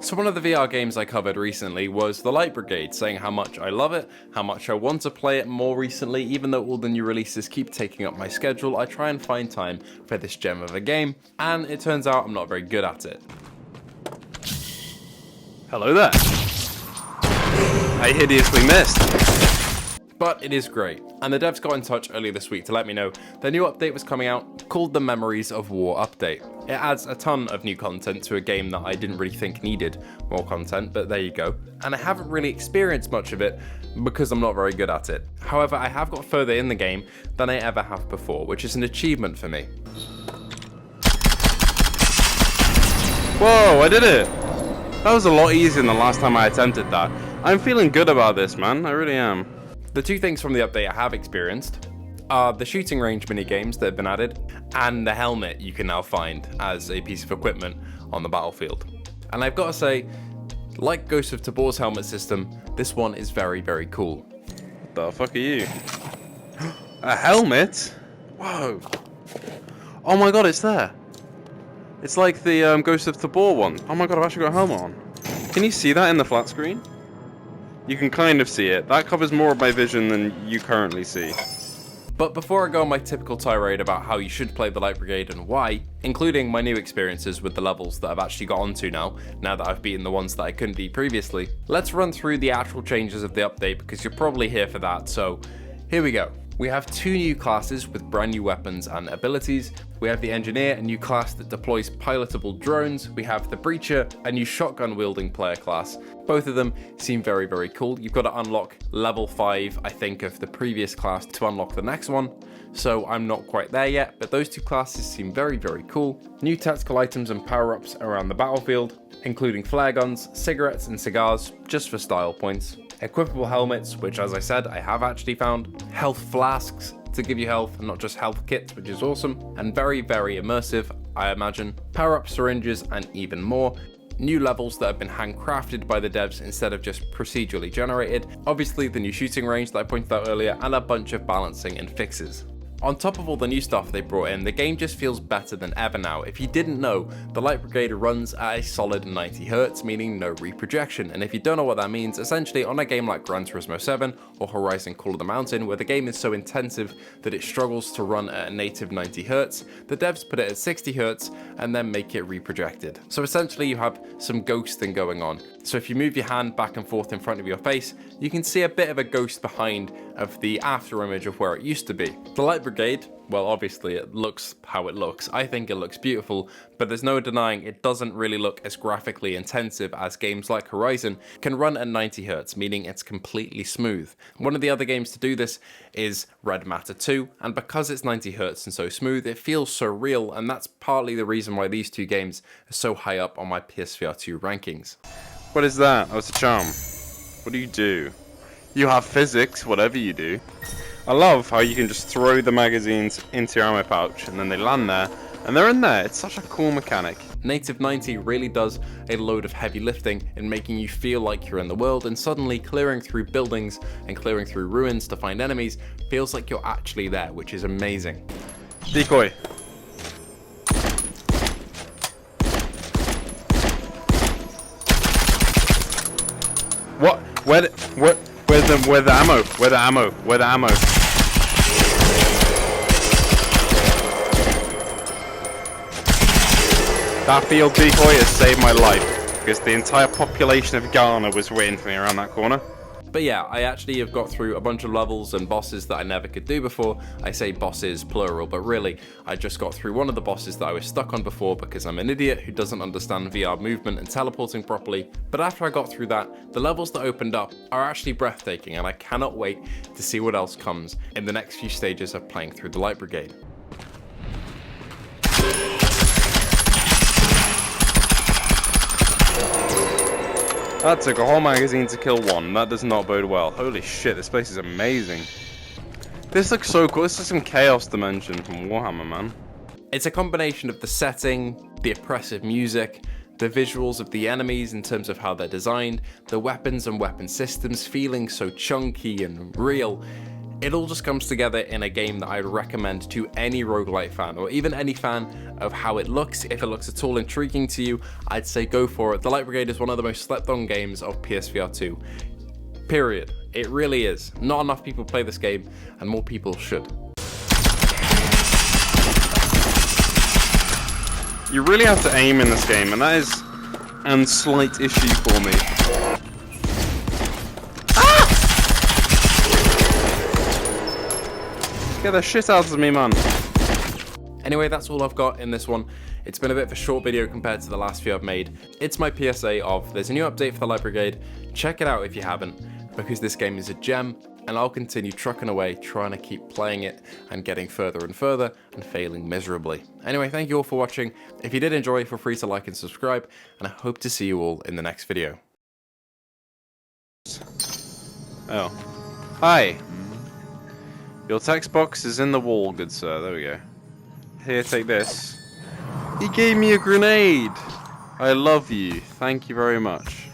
So one of the VR games I covered recently was the Light Brigade, saying how much I love it, how much I want to play it more recently. Even though all the new releases keep taking up my schedule, I try and find time for this gem of a game, and it turns out I'm not very good at it. Hello there. I hideously missed. But it is great, and the devs got in touch earlier this week to let me know their new update was coming out, called the Memories of War update. It adds a ton of new content to a game that I didn't really think needed more content, but there you go. And I haven't really experienced much of it because I'm not very good at it. However, I have got further in the game than I ever have before, which is an achievement for me. Whoa, I did it! That was a lot easier than the last time I attempted that. I'm feeling good about this, man. I really am. The two things from the update I have experienced are the shooting range minigames that have been added, and the helmet you can now find as a piece of equipment on the battlefield. And I've got to say, like Ghost of Tabor's helmet system, this one is very, very cool. What the fuck are you? A helmet? Whoa. Oh my god, it's there. It's like the Ghost of Tabor one. Oh my god, I've actually got a helmet on. Can you see that in the flat screen? You can kind of see it. That covers more of my vision than you currently see. But before I go on my typical tirade about how you should play the Light Brigade and why, including my new experiences with the levels that I've actually got onto now that I've beaten the ones that I couldn't beat previously, let's run through the actual changes of the update because you're probably here for that, so here we go. We have two new classes with brand new weapons and abilities. We have the Engineer, a new class that deploys pilotable drones. We have the Breacher, a new shotgun wielding player class. Both of them seem very, very cool. You've got to unlock level 5, I think, of the previous class to unlock the next one. So I'm not quite there yet, but those two classes seem very, very cool. New tactical items and power-ups around the battlefield, including flare guns, cigarettes and cigars, just for style points. Equipable helmets, which as I said, I have actually found. Health flasks to give you health and not just health kits, which is awesome. And very, very immersive, I imagine. Power-up syringes and even more. New levels that have been handcrafted by the devs instead of just procedurally generated. Obviously the new shooting range that I pointed out earlier, and a bunch of balancing and fixes. On top of all the new stuff they brought in, the game just feels better than ever now. If you didn't know, the Light Brigade runs at a solid 90Hz, meaning no reprojection. And if you don't know what that means, essentially on a game like Gran Turismo 7 or Horizon Call of the Mountain, where the game is so intensive that it struggles to run at a native 90Hz, the devs put it at 60Hz and then make it reprojected. So essentially you have some ghosting going on. So if you move your hand back and forth in front of your face, you can see a bit of a ghost behind of the after image of where it used to be. The Light Brigade, well obviously it looks how it looks. I think it looks beautiful, but there's no denying it doesn't really look as graphically intensive as games like Horizon can run at 90Hz, meaning it's completely smooth. One of the other games to do this is Red Matter 2, and because it's 90Hz and so smooth, it feels so real, and that's partly the reason why these two games are so high up on my PSVR2 rankings. What is that? Oh, it's a charm. What do you do? You have physics, whatever you do. I love how you can just throw the magazines into your ammo pouch and then they land there and they're in there. It's such a cool mechanic. Native 90 really does a load of heavy lifting in making you feel like you're in the world, and suddenly clearing through buildings and clearing through ruins to find enemies feels like you're actually there, which is amazing. Decoy. What? Where's the ammo? Where's the ammo? Where's the ammo? That field decoy has saved my life, because the entire population of Ghana was waiting for me around that corner. But yeah, I actually have got through a bunch of levels and bosses that I never could do before. I say bosses plural, but really, I just got through one of the bosses that I was stuck on before because I'm an idiot who doesn't understand VR movement and teleporting properly. But after I got through that, the levels that opened up are actually breathtaking, and I cannot wait to see what else comes in the next few stages of playing through the Light Brigade. That took a whole magazine to kill one. That does not bode well. Holy shit, this place is amazing. This looks so cool. This is some Chaos Dimension from Warhammer, man. It's a combination of the setting, the oppressive music, the visuals of the enemies in terms of how they're designed, the weapons and weapon systems feeling so chunky and real. It all just comes together in a game that I'd recommend to any roguelite fan, or even any fan of how it looks. If it looks at all intriguing to you, I'd say go for it. The Light Brigade is one of the most slept on games of PSVR2. Period. It really is. Not enough people play this game, and more people should. You really have to aim in this game, and that is a slight issue for me. Ah! Get the shit out of me, man. Anyway, that's all I've got in this one. It's been a bit of a short video compared to the last few I've made. It's my PSA of there's a new update for the Light Brigade. Check it out if you haven't, because this game is a gem, and I'll continue trucking away trying to keep playing it and getting further and further and failing miserably. Anyway, thank you all for watching. If you did enjoy, feel free to like and subscribe, and I hope to see you all in the next video. Oh. Hi. Your text box is in the wall, good sir. There we go. Here, take this. He gave me a grenade! I love you. Thank you very much.